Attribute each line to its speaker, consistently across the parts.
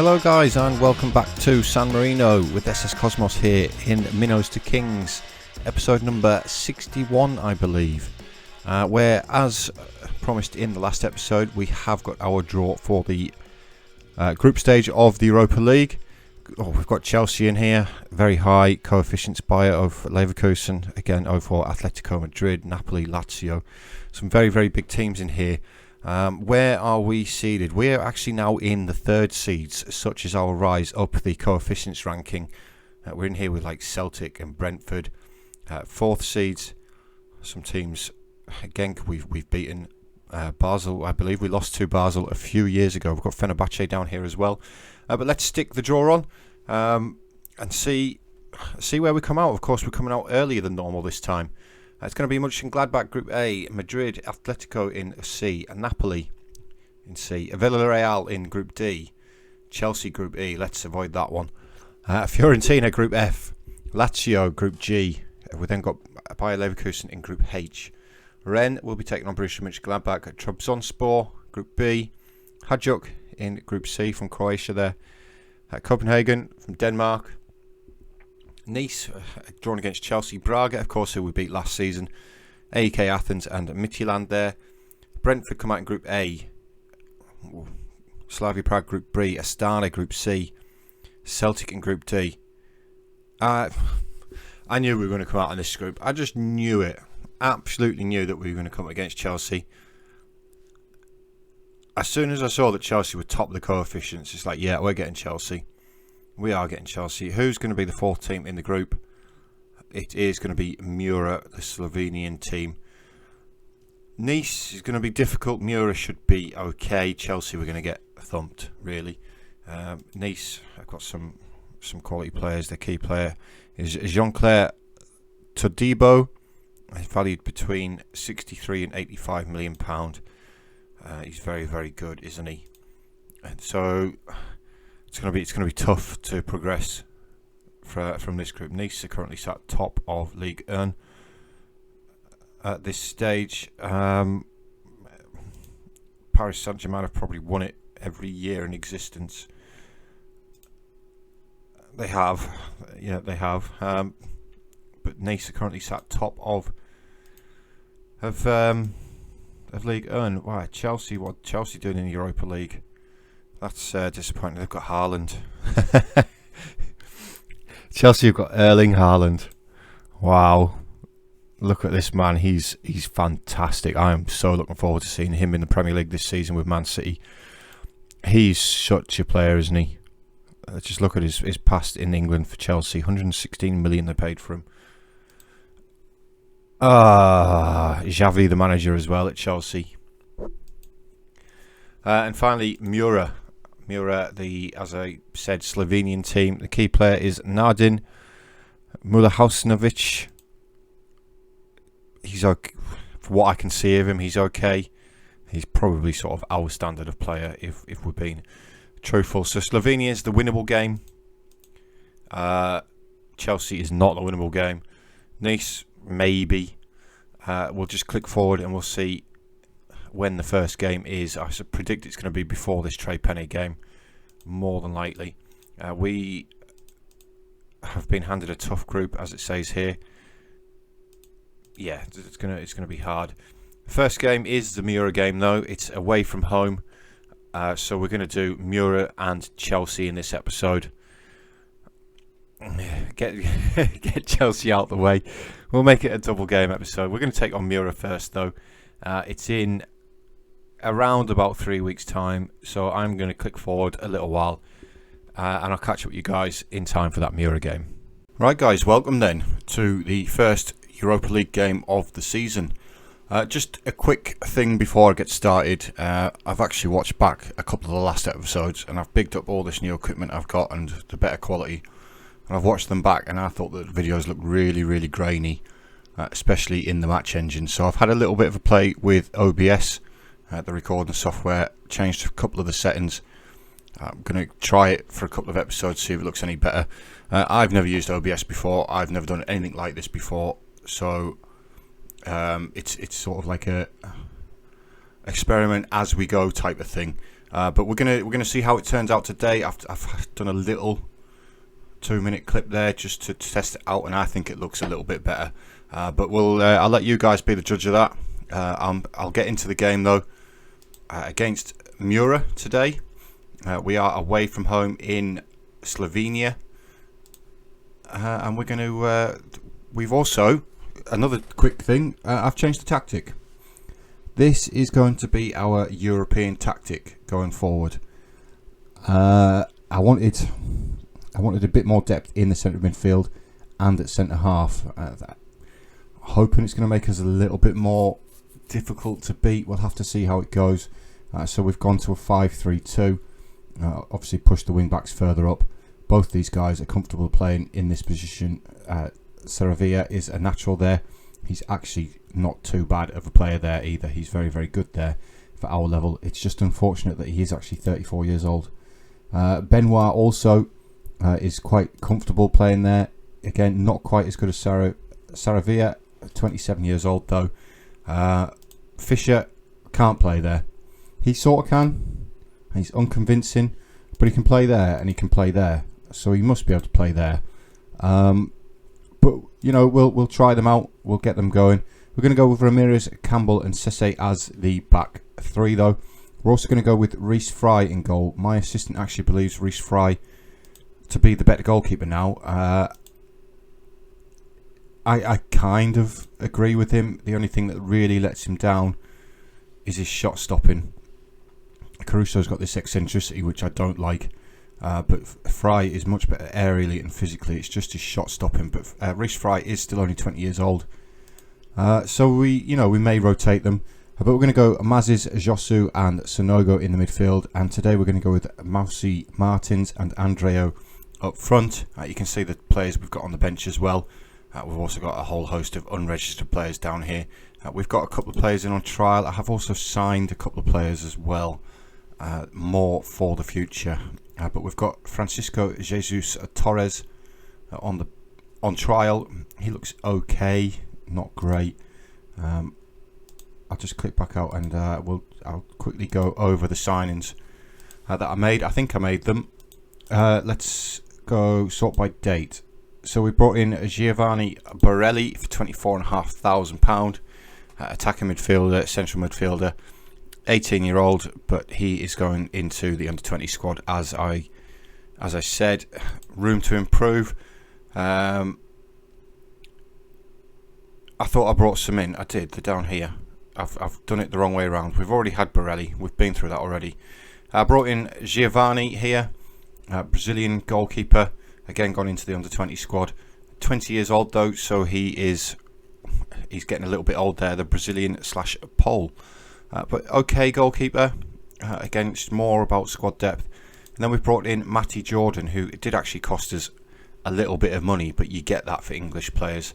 Speaker 1: Hello guys, and welcome back to San Marino with SS Cosmos here in Minnows to Kings, episode number 61 I believe, where as promised in the last episode we have got our draw for the group stage of the Europa League. We've got Chelsea in here, very high coefficients buyer of Leverkusen, again over Atletico Madrid, Napoli, Lazio, some very big teams in here. Where are we seeded? We're actually now in the third seeds, such as our rise up the coefficients ranking. We're in here with like Celtic and Brentford. Fourth seeds, some teams, again we've beaten Basel, I believe we lost to Basel a few years ago. We've got Fenerbahce down here as well. But let's stick the draw on and see where we come out. Of course, we're coming out earlier than normal this time. It's going to be Mönchengladbach Group A, Madrid, Atletico in C, and Napoli in C, Villarreal in Group D, Chelsea Group E, let's avoid that one, Fiorentina Group F, Lazio Group G, we then got Bayer Leverkusen in Group H, Rennes will be taking on Borussia Mönchengladbach, Trabzonspor Group B, Hajduk in Group C from Croatia there, Copenhagen from Denmark, Nice drawn against Chelsea, Braga of course who we beat last season, AEK Athens and Midtjylland there, Brentford come out in Group A, Slavia Prague Group B, Astana Group C, Celtic in Group D. I knew we were going to come out in this group. I just knew it, absolutely knew that we were going to come against Chelsea. As soon as I saw that Chelsea would top the coefficients, it's like, yeah, we're getting Chelsea. We are getting Chelsea. Who's going to be the fourth team in the group? It is going to be Mura, the Slovenian team. Nice is going to be difficult. Mura should be okay. Chelsea we're going to get thumped, really. Nice, I've got some quality players. Their key player is Jean-Claire Todibo. He's valued between 63 and 85 million pound. He's very good, isn't he? And so it's going to be tough to progress from this group. Nice are currently sat top of Ligue 1 at this stage. Paris Saint-Germain have probably won it every year in existence. They have, yeah, they have. But Nice are currently sat top of Ligue 1. Wow, Chelsea, what Chelsea doing in the Europa League? That's disappointing. They've got Haaland. Chelsea have got Erling Haaland. Wow. Look at this man. He's fantastic. I am so looking forward to seeing him in the Premier League this season with Man City. He's such a player, isn't he? Just look at his past in England for Chelsea. 116 million they paid for him. Xavi, the manager as well at Chelsea. And finally, Mura, as I said, Slovenian team. The key player is Nadin Mulahausnovic. He's okay. For what I can see of him, he's okay. He's probably sort of our standard of player, if we're being truthful. So Slovenia is the winnable game. Chelsea is not the winnable game. Nice, maybe. We'll just click forward and we'll see when the first game is. I predict it's going to be before this Trey Penny game, more than likely. We have been handed a tough group, as it says here. Yeah, it's gonna be hard. First game is the Mura game, though. It's away from home, so we're going to do Mura and Chelsea in this episode. Get Chelsea out the way. We'll make it a double game episode. We're going to take on Mura first, though. It's in around about 3 weeks' time, so I'm going to click forward a little while, and I'll catch up with you guys in time for that Mura game. Right, guys, welcome then to the first Europa League game of the season. Just a quick thing before I get started. I've actually watched back a couple of the last episodes, and I've picked up all this new equipment I've got and the better quality. And I've watched them back, and I thought that the videos look really grainy, especially in the match engine. So I've had a little bit of a play with OBS, the recording software, changed a couple of the settings. I'm going to try it for a couple of episodes, see if it looks any better. I've never used OBS before. I've never done anything like this before. So it's sort of like a experiment as we go type of thing. But we're gonna see how it turns out today. I've done a little 2-minute clip there just to test it out, and I think it looks a little bit better. But I'll let you guys be the judge of that. I'll get into the game though. Against Mura today, we are away from home in Slovenia, and we're going to. We've also another quick thing. I've changed the tactic. This is going to be our European tactic going forward. I wanted a bit more depth in the centre of midfield and at centre half. Hoping it's going to make us a little bit more difficult to beat. We'll have to see how it goes. So we've gone to a 5-3-2. Obviously pushed the wing backs further up. Both these guys are comfortable playing in this position. Saravia is a natural there. He's actually not too bad of a player there either. He's very, very good there for our level. It's just unfortunate that he is actually 34 years old. Benoit also is quite comfortable playing there. Again, not quite as good as Saravia, 27 years old though. Fisher can't play there. He sort of can. He's unconvincing, but he can play there and he can play there. So he must be able to play there. But you know, we'll try them out. We'll get them going. We're going to go with Ramirez, Campbell, and Sesse as the back three, though. We're also going to go with Reece Fry in goal. My assistant actually believes Reece Fry to be the better goalkeeper now. I kind of agree with him. The only thing that really lets him down is his shot stopping. Caruso's got this eccentricity which I don't like, but Fry is much better aerially and physically. It's just his shot stopping. But Reece Fry is still only 20 years old, so we may rotate them. But we're going to go Mazis, Josu, and Sonogo in the midfield. And today we're going to go with Mausi, Martins, and Andreo up front. You can see the players we've got on the bench as well. We've also got a whole host of unregistered players down here. We've got a couple of players in on trial. I have also signed a couple of players as well, more for the future. But we've got Francisco Jesus Torres on trial. He looks okay, not great. I'll just click back out and I'll quickly go over the signings that I made. I think I made them. Let's go sort by date. So we brought in Giovanni Borelli for £24,500, attacking midfielder, central midfielder, 18-year-old, but he is going into the under-20 squad as I said. Room to improve. I thought I brought some in. I did. They're down here. I've done it the wrong way around. We've already had Borelli. We've been through that already. I brought in Giovanni here, Brazilian goalkeeper. Again, gone into the under-20 squad. 20 years old though, so he's getting a little bit old there. The Brazilian/Pole, but okay goalkeeper. Again, it's more about squad depth. And then we've brought in Matty Jordan, who did actually cost us a little bit of money, but you get that for English players.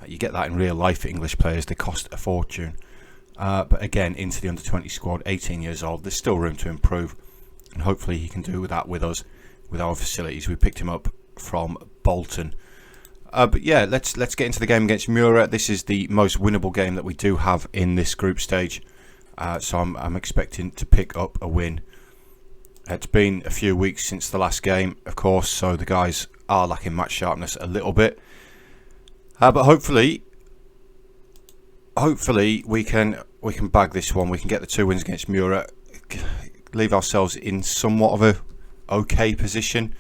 Speaker 1: You get that in real life for English players. They cost a fortune. But again, into the under-20 squad, 18 years old. There's still room to improve, and hopefully he can do that with us, with our facilities. We picked him up from Bolton. But yeah, let's get into the game against Mura. This is the most winnable game that we do have in this group stage, so I'm expecting to pick up a win. It's been a few weeks since the last game, of course, so the guys are lacking match sharpness a little bit, but hopefully we can bag this one. We can get the 2 wins against Mura, leave ourselves in somewhat of a okay position.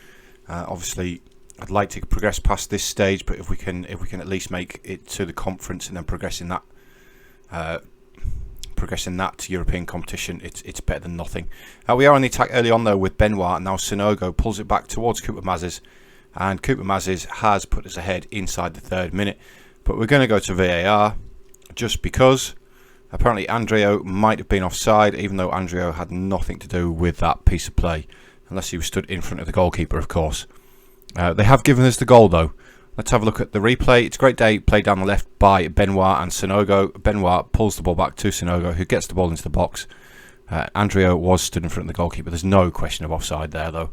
Speaker 1: Obviously, I'd like to progress past this stage, but if we can at least make it to the conference and then progressing that to European competition, it's better than nothing. We are on the attack early on though with Benoit, and now Sonogo pulls it back towards Cooper Mazes, and Cooper Mazes has put us ahead inside the 3rd minute. But we're going to go to VAR just because apparently Andreo might have been offside, even though Andreo had nothing to do with that piece of play. Unless he was stood in front of the goalkeeper, of course. They have given us the goal, though. Let's have a look at the replay. It's a great day played down the left by Benoit and Sonogo. Benoit pulls the ball back to Sonogo, who gets the ball into the box. Andreo was stood in front of the goalkeeper. There's no question of offside there, though.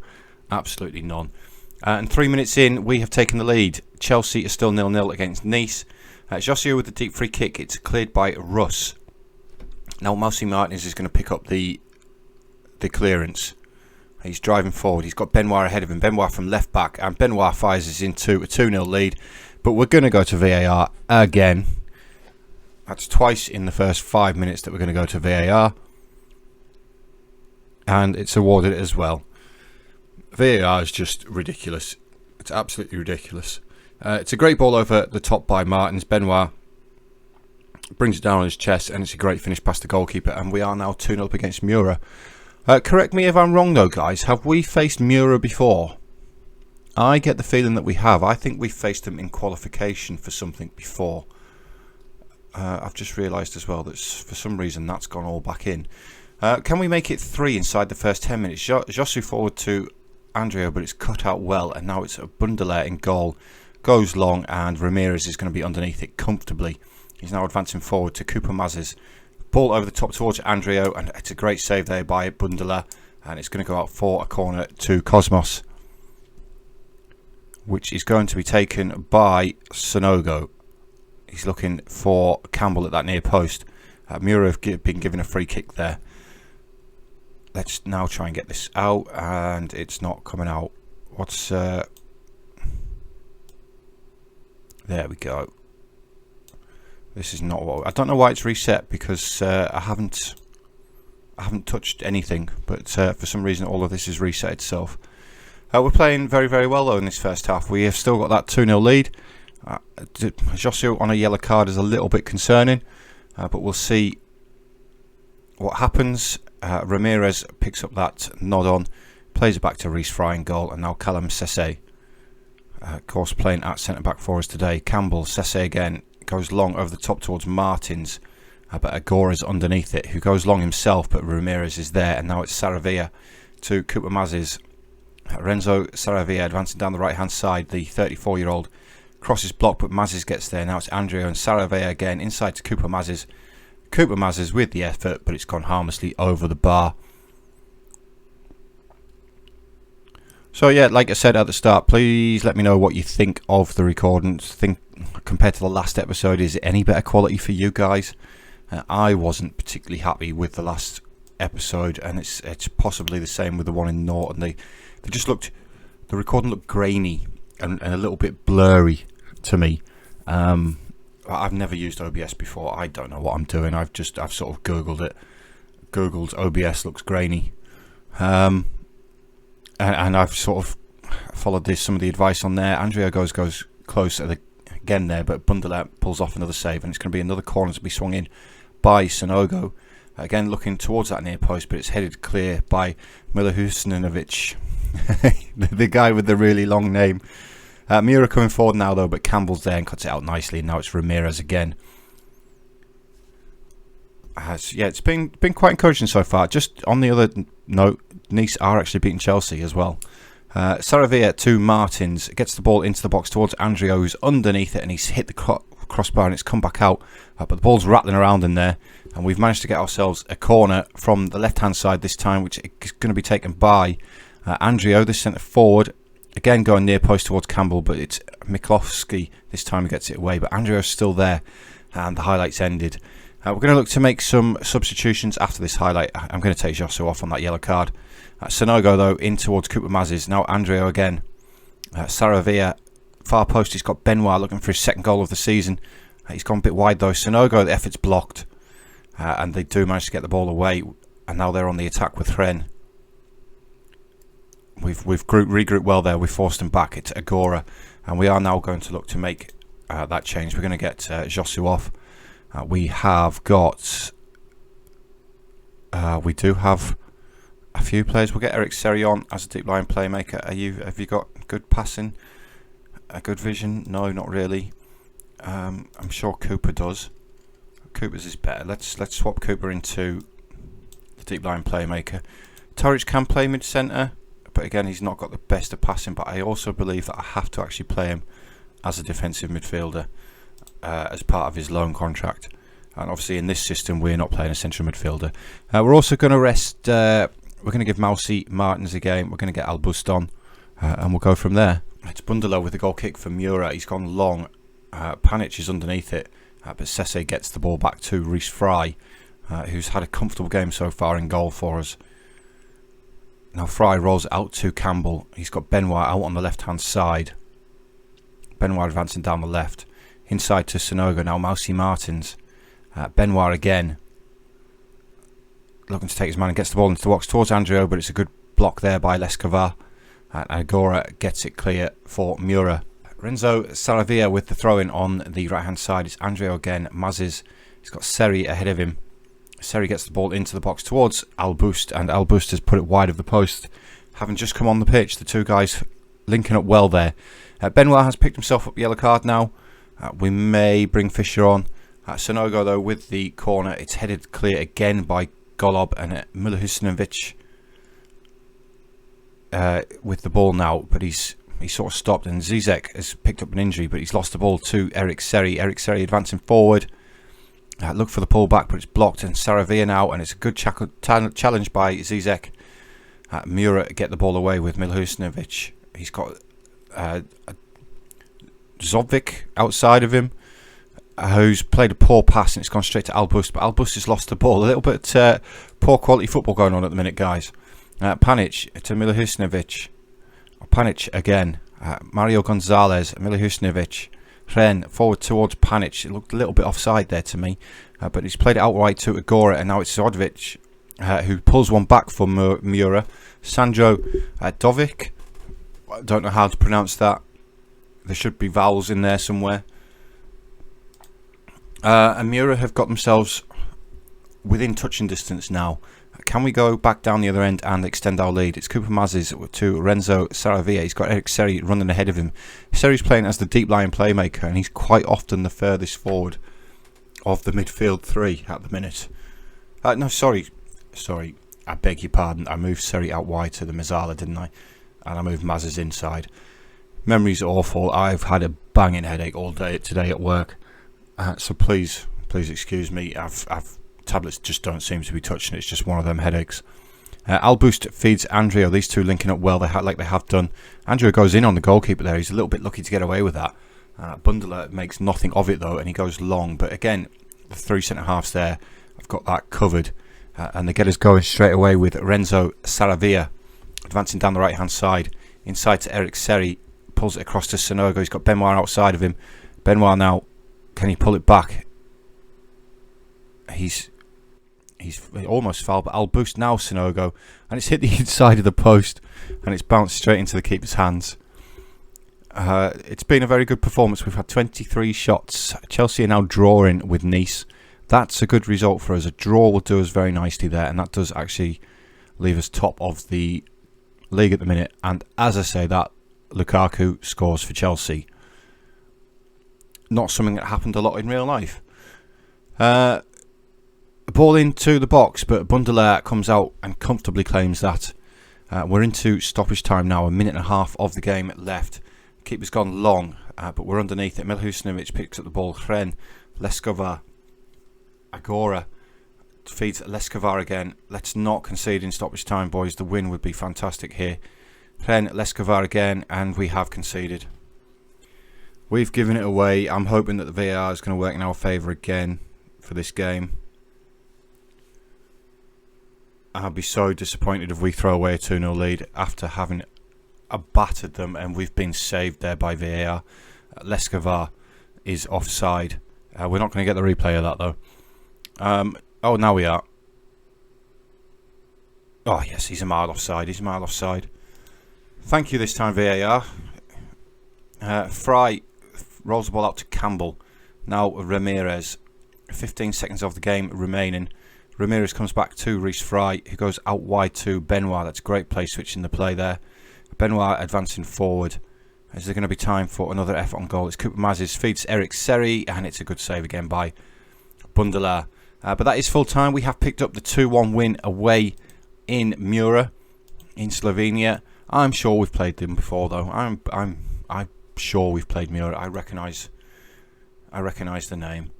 Speaker 1: Absolutely none. And 3 minutes in, we have taken the lead. Chelsea is still 0-0 against Nice. Josu with the deep free kick. It's cleared by Russ. Now, Mausi Martins is going to pick up the the clearance. He's driving forward. He's got Benoit ahead of him. Benoit from left back, and Benoit fires us into a 2-0 lead. But we're going to go to VAR again. That's twice in the first 5 minutes that we're going to go to VAR. And it's awarded as well. VAR is just ridiculous. It's absolutely ridiculous. It's a great ball over the top by Martins. Benoit brings it down on his chest, and it's a great finish past the goalkeeper. And we are now 2-0 up against Mura. Correct me if I'm wrong though, guys. Have we faced Mura before? I get the feeling that we have. I think we faced them in qualification for something before. I've just realised as well that for some reason that's gone all back in. Can we make it 3 inside the first 10 minutes? Josu forward to Andrea, but it's cut out well, and now it's a Bundela in goal. Goes long, and Ramirez is going to be underneath it comfortably. He's now advancing forward to Cooper Mazes. Ball over the top towards Andrea, and it's a great save there by Bundela, and it's going to go out for a corner to Cosmos, which is going to be taken by Sonogo. He's looking for Campbell at that near post. Mura have been given a free kick there. Let's now try and get this out, and it's not coming out. There we go. This is not what I don't know why it's reset, because I haven't touched anything, but for some reason all of this has reset itself. We're playing very, very well though in this first half. We have still got that 2-0 lead. Josu on a yellow card is a little bit concerning, but we'll see what happens. Ramirez picks up that nod on, plays it back to Reece Fry in goal, and now Callum Sesse, of course, playing at centre back for us today. Campbell, Sesse again, goes long over the top towards Martins, but Agora's underneath it, who goes long himself, but Ramirez is there, and now it's Saravia to Cooper Mazes. Renzo Saravia advancing down the right hand side. The 34-year-old crosses block, but Mazes gets there. Now it's Andrea and Saravia again inside to Cooper Mazes. Cooper Mazes with the effort, but it's gone harmlessly over the bar. So yeah, like I said at the start, please let me know what you think of the recordings. Think compared to the last episode, is it any better quality for you guys? I wasn't particularly happy with the last episode, and it's possibly the same with the one in Norton. They just looked, the recording looked grainy and a little bit blurry to me. I've never used OBS before. I don't know what I'm doing. I've sort of googled it. Googled OBS looks grainy, and I've sort of followed some of the advice on there. Andrea goes close again there, but Bundela pulls off another save, and it's going to be another corner to be swung in by Sonogo. Again, looking towards that near post, but it's headed clear by Milihusinovic, the guy with the really long name. Mura coming forward now though, but Campbell's there and cuts it out nicely, and now it's Ramirez again. Yeah, it's been quite encouraging so far. Just on the other note, Nice are actually beating Chelsea as well. Saravia to Martins, gets the ball into the box towards Andrea, who's underneath it, and he's hit the crossbar and it's come back out, but the ball's rattling around in there, and we've managed to get ourselves a corner from the left hand side this time, which is going to be taken by Andrea, the centre forward. Again going near post towards Campbell, but it's Miklovsky this time who gets it away, but Andrea's still there, and the highlights ended. We're going to look to make some substitutions after this highlight. I'm going to take Josu off on that yellow card. Sonogo though in towards Cooper Mazes. Now Andrea again. Saravia far post. He's got Benoit looking for his second goal of the season. He's gone a bit wide though. Sonogo, the effort's blocked, and they do manage to get the ball away, and now they're on the attack with Ren. We've regrouped well there. We've forced them back. It's Agora, and we are now going to look to make that change. We're going to get Josu off. We have got. We do have a few players. We'll get Eric Seri on as a deep line playmaker. Have you got good passing, a good vision? No, not really. I'm sure Cooper does. Cooper's is better. Let's swap Cooper into the deep line playmaker. Turridge can play mid centre, but again he's not got the best of passing. But I also believe that I have to actually play him as a defensive midfielder as part of his loan contract. And obviously in this system we're not playing a central midfielder. We're also going to rest. We're going to give Mousy Martins a game. We're going to get Albust on, and we'll go from there. It's Bundelo with the goal kick for Mura. He's gone long. Panic is underneath it, but Sesse gets the ball back to Reece Fry, who's had a comfortable game so far in goal for us. Now Fry rolls out to Campbell. He's got Benoit out on the left hand side. Benoit advancing down the left. Inside to Sonogo. Now Mousy Martins. Benoit again. Looking to take his man and gets the ball into the box towards Andrio, but it's a good block there by Lescavar. Agora gets it clear for Mura. Renzo Saravia with the throw-in on the right-hand side. It's Andrio again. Mazes. He's got Seri ahead of him. Seri gets the ball into the box towards Albust, and Albust has put it wide of the post. Having just come on the pitch, the two guys linking up well there. Benoit has picked himself up the yellow card now. We may bring Fisher on. Sonogo, though, with the corner. It's headed clear again by Golob, and Milihusinovic with the ball now, but he's sort of stopped, and Zizek has picked up an injury, but he's lost the ball to Eric Seri. Eric Seri advancing forward. Look for the pull back, but it's blocked, and Saravia now, and it's a good challenge by Zizek. Mura get the ball away with Milihusinovic. He's got Zobvik outside of him, who's played a poor pass, and it's gone straight to Albust, but Albust has lost the ball. A little bit poor quality football going on at the minute, guys. Panic to Milihusinovic. Panic again. Mario Gonzalez, Milihusinovic. Ren forward towards Panic. It looked a little bit offside there to me, but he's played it outright to Agora, and now it's Zodvic who pulls one back for Mura. Sandro Dovic. I don't know how to pronounce that. There should be vowels in there somewhere. And Mura have got themselves within touching distance now. Can we go back down the other end and extend our lead? It's Cooper Mazes to Renzo Saravia. He's got Eric Seri running ahead of him. Seri's playing as the deep line playmaker, and he's quite often the furthest forward of the midfield three at the minute. No, sorry. I beg your pardon. I moved Seri out wide to the Mazzala, didn't I? And I moved Mazes inside. Memory's awful. I've had a banging headache all day today at work. So please excuse me. Tablets just don't seem to be touching. It's just one of them headaches. Albust feeds Andrio. These two linking up well, like they have done. Andrio goes in on the goalkeeper there. He's a little bit lucky to get away with that. Bundler makes nothing of it though, and he goes long. But again, the three centre halves there, I've got that covered, and they get us going straight away with Renzo Saravia advancing down the right hand side, inside to Eric Seri, pulls it across to Sonogo. He's got Benoit outside of him. Benoit now, can he pull it back? He's almost fouled, but Albust now Sonogo, and it's hit the inside of the post, and it's bounced straight into the keeper's hands. It's been a very good performance. We've had 23 shots. Chelsea are now drawing with Nice. That's a good result for us. A draw will do us very nicely there, and that does actually leave us top of the league at the minute. And as I say that, Lukaku scores for Chelsea. Not something that happened a lot in real life. Ball into the box, but Bundelaar comes out and comfortably claims that. We're into stoppage time now, a minute and a half of the game left. Keeper's gone long, but we're underneath it. Milhusinovic picks up the ball. Hren, Leskovar, Agora feeds Leskovar again. Let's not concede in stoppage time, boys. The win would be fantastic here. Hren, Leskovar again, and we have conceded. We've given it away. I'm hoping that the VAR is going to work in our favour again for this game. I'll be so disappointed if we throw away a 2-0 lead after having battered them, and we've been saved there by VAR. Leskovar is offside. We're not going to get the replay of that though. Oh, now we are. Oh yes, he's a mile offside. He's a mile offside. Thank you this time, VAR. Fry rolls the ball out to Campbell. Now Ramirez. 15 seconds of the game remaining. Ramirez comes back to Reece Fry, who goes out wide to Benoit. That's great play switching the play there. Benoit advancing forward. Is there going to be time for another effort on goal? It's Cooper Mazes, feeds Eric Seri, and it's a good save again by Bundelaar. But that is full time. We have picked up the 2-1 win away in Mura, in Slovenia. I'm sure we've played them before, though. I'm sure we've played Mura. I recognise the name.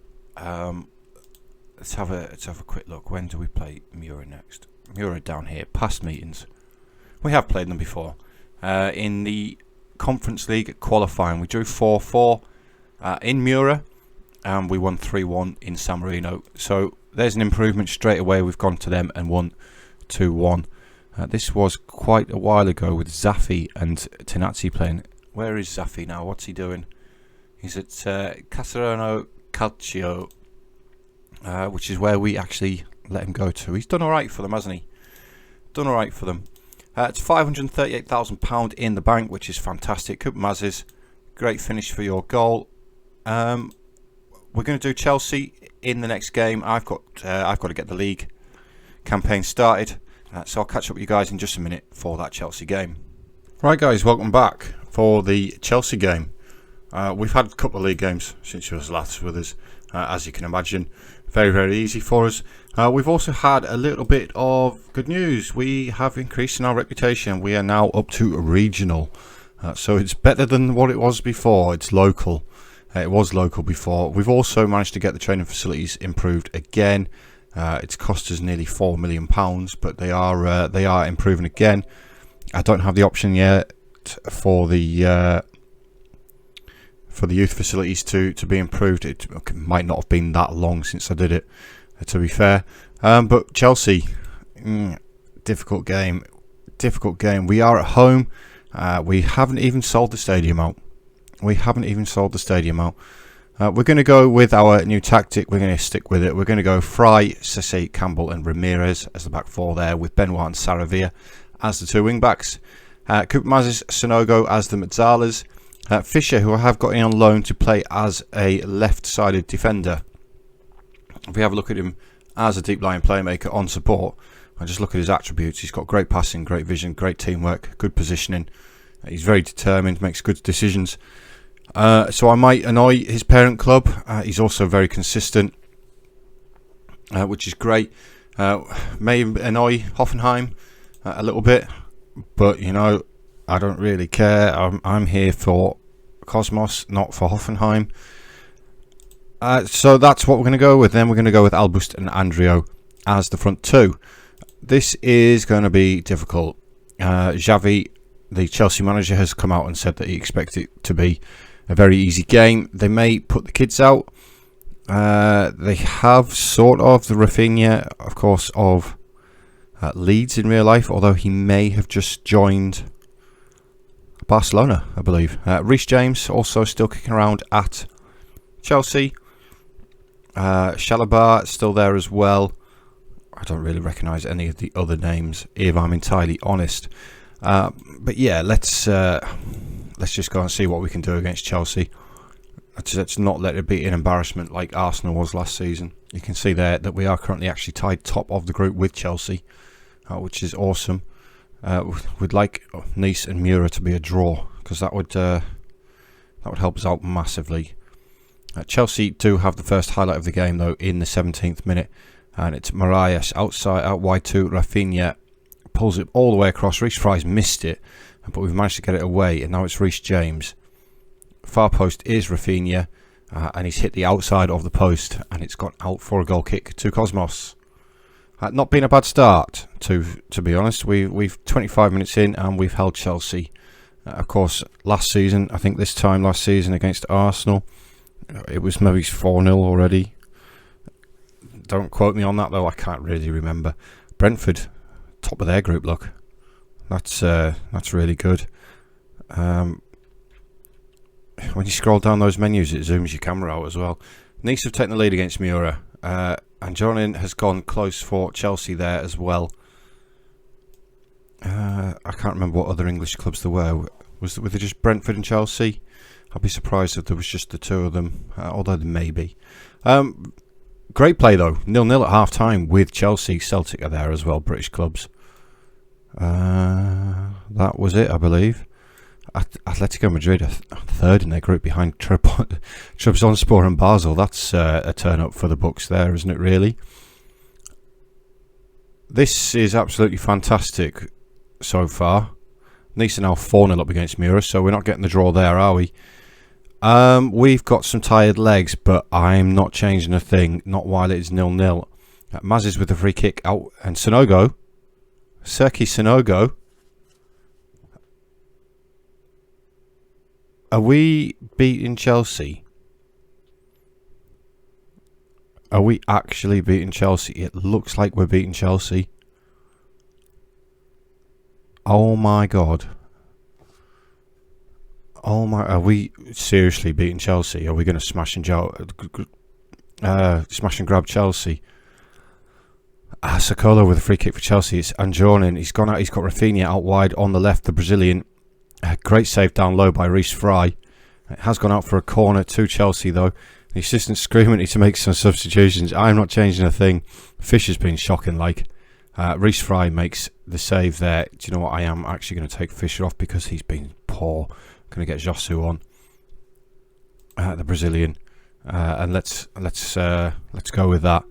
Speaker 1: Let's have a quick look. When do we play Mura next? Mura down here, past meetings. We have played them before. In the Conference League qualifying, we drew 4-4 in Mura, and we won 3-1 in San Marino. So there's an improvement straight away. We've gone to them and won 2-1. This was quite a while ago with Zaffi and Tenazzi playing. Where is Zaffi now? What's he doing? He's at Caserano Calcio, which is where we actually let him go to. He's done alright for them, hasn't he? Done alright for them. It's £538,000 in the bank, which is fantastic. Coupe Mazes, great finish for your goal. We're going to do Chelsea in the next game. I've got to get the league campaign started, so I'll catch up with you guys in just a minute for that Chelsea game. Right, guys, welcome back for the Chelsea game. We've had a couple of league games since you was last with us, as you can imagine. Very, very easy for us. We've also had a little bit of good news. We have increased in our reputation. We are now up to regional. So it's better than what it was before. It's local. It was local before. We've also managed to get the training facilities improved again. It's cost us nearly £4 million, but they are improving again. I don't have the option yet for the youth facilities to be improved. It might not have been that long since I did it, to be fair. But Chelsea, difficult game. We are at home. We haven't even sold the stadium out. We're going to go with our new tactic. We're going to stick with it. We're going to go Fry, Sisse, Campbell and Ramirez as the back four there, with Benoit and Saravia as the two wing backs. Coupe Mazes, Sonogo as the Mazzalas. Fisher, who I have got in on loan to play as a left-sided defender. If we have a look at him as a deep-lying playmaker on support, and just look at his attributes, he's got great passing, great vision, great teamwork, good positioning. He's very determined, makes good decisions. So I might annoy his parent club. He's also very consistent, which is great. May annoy Hoffenheim a little bit, but you know, I don't really care. I'm here for Cosmos, not for Hoffenheim. So that's what we're going to go with. Then we're going to go with Albust and Andrio as the front two. This is going to be difficult. Xavi, the Chelsea manager, has come out and said that he expects it to be a very easy game. They may put the kids out. They have sort of the Rafinha, of course, of Leeds in real life, although he may have just joined Barcelona, I believe. Reece James also still kicking around at Chelsea. Shalabar still there as well. I don't really recognise any of the other names, if I'm entirely honest. But yeah, let's just go and see what we can do against Chelsea. Let's not let it be an embarrassment like Arsenal was last season. You can see there that we are currently actually tied top of the group with Chelsea, which is awesome. We'd like Nice and Mura to be a draw, because that would help us out massively. Chelsea do have the first highlight of the game though in the 17th minute, and it's Marias out wide to Rafinha, pulls it all the way across. Reece Fry's missed it, but we've managed to get it away, and now it's Reece James. Far post is Rafinha, and he's hit the outside of the post, and it's gone out for a goal kick to Cosmos. Not been a bad start, to be honest. We've 25 minutes in, and we've held Chelsea. Of course, last season, I think this time last season against Arsenal, it was maybe 4-0 already. Don't quote me on that though, I can't really remember. Brentford, top of their group, look. That's really good. When you scroll down those menus, it zooms your camera out as well. Nice have taken the lead against Mura, and Jonin has gone close for Chelsea there as well. I can't remember what other English clubs there were. Were there just Brentford and Chelsea? I'd be surprised if there was just the two of them, although there may be. Great play though, 0-0 at half time with Chelsea. Celtic are there as well, British clubs. That was it, I believe. Atletico Madrid are third in their group behind Trabzonspor and Basel. That's a turn up for the books there, isn't it, really? This is absolutely fantastic so far. Nice are now 4-0 up against Mura, so we're not getting the draw there, are we? We've got some tired legs, but I'm not changing a thing, not while it is 0-0. Mazes with the free kick out, and Sonogo, Serki Sonogo. Are we beating Chelsea? Are we actually beating Chelsea? It looks like we're beating Chelsea. Oh my God. Oh my, are we seriously beating Chelsea? Are we going to smash and grab Chelsea? Sokolo with a free kick for Chelsea. It's Anjorin. He's gone out. He's got Rafinha out wide on the left, the Brazilian. Great save down low by Reece Fry. It has gone out for a corner to Chelsea though. The assistant screaming at me to make some substitutions. I'm not changing a thing. Fisher's been shocking like. Reece Fry makes the save there. Do you know what? I am actually going to take Fisher off because he's been poor. Going to get Josu on, the Brazilian, and let's go with that.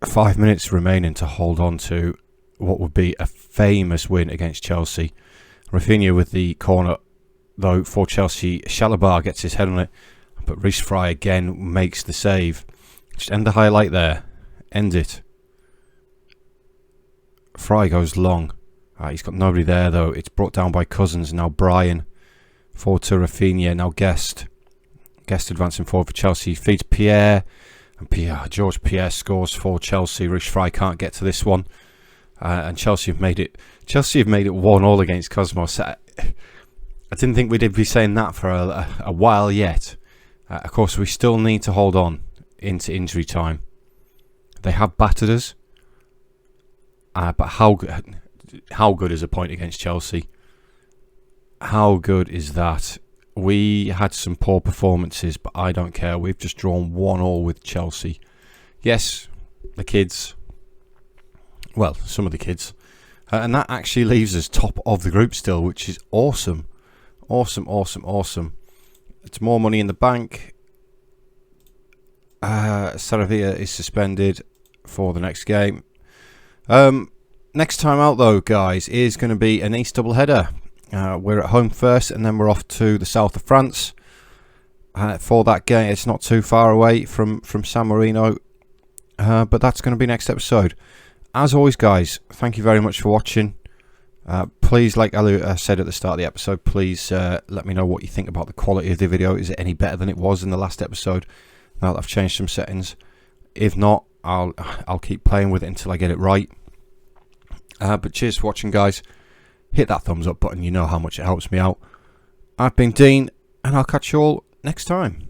Speaker 1: 5 minutes remaining to hold on to what would be a famous win against Chelsea. Rafinha with the corner though for Chelsea. Shalabar gets his head on it, but Reece Fry again makes the save. Just end the highlight there. End it. Fry goes long. He's got nobody there though. It's brought down by Cousins. Now Brian. Forward to Rafinha. Now Guest. Guest advancing forward for Chelsea. Feeds Pierre. And George Pierre scores for Chelsea. Reece Fry can't get to this one. And Chelsea have made it. Chelsea have made it 1-1 against Cosmos. I didn't think we'd be saying that for a while yet. Of course, we still need to hold on into injury time. They have battered us. But how good is a point against Chelsea? How good is that? We had some poor performances, but I don't care. We've just drawn 1-1 with Chelsea. Yes, the kids. Well, some of the kids. And that actually leaves us top of the group still, which is awesome. Awesome. It's more money in the bank. Saravia is suspended for the next game. Next time out though, guys, is going to be an East doubleheader. We're at home first and then we're off to the south of France for that game. It's not too far away from San Marino, but that's going to be next episode. As always, guys, thank you very much for watching. Please, like I said at the start of the episode, please let me know what you think about the quality of the video. Is it any better than it was in the last episode now that I've changed some settings? If not, I'll keep playing with it until I get it right. But cheers for watching, guys. Hit that thumbs up button, you know how much it helps me out. I've been Dean, and I'll catch you all next time.